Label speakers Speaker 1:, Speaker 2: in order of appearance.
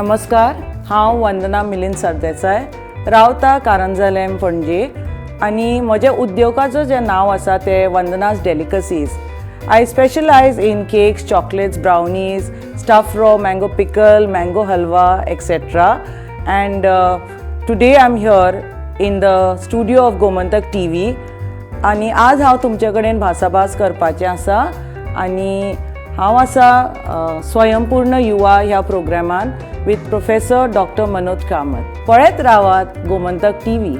Speaker 1: नमस्कार, हांव वंदना मिलिंद सरदेसाय, रावता कारंजालेम पणजे आनी म्हज्या उद्योगाचो जे नांव आसा ते वंदनाज delicacies. I specialize in cakes, chocolates, brownies, stuffed raw mango pickle, mango halwa, etc. And today I'm here in the studio of Gomantak TV. आणि आज हांव तुमचे कडेन भासाभास करपाचें आसा आनी हांव आसा स्वयंपूर्ण युवा ह्या प्रोग्रामान with professor doctor Manoj Kamat. पळयत रावात गोमंतक TV.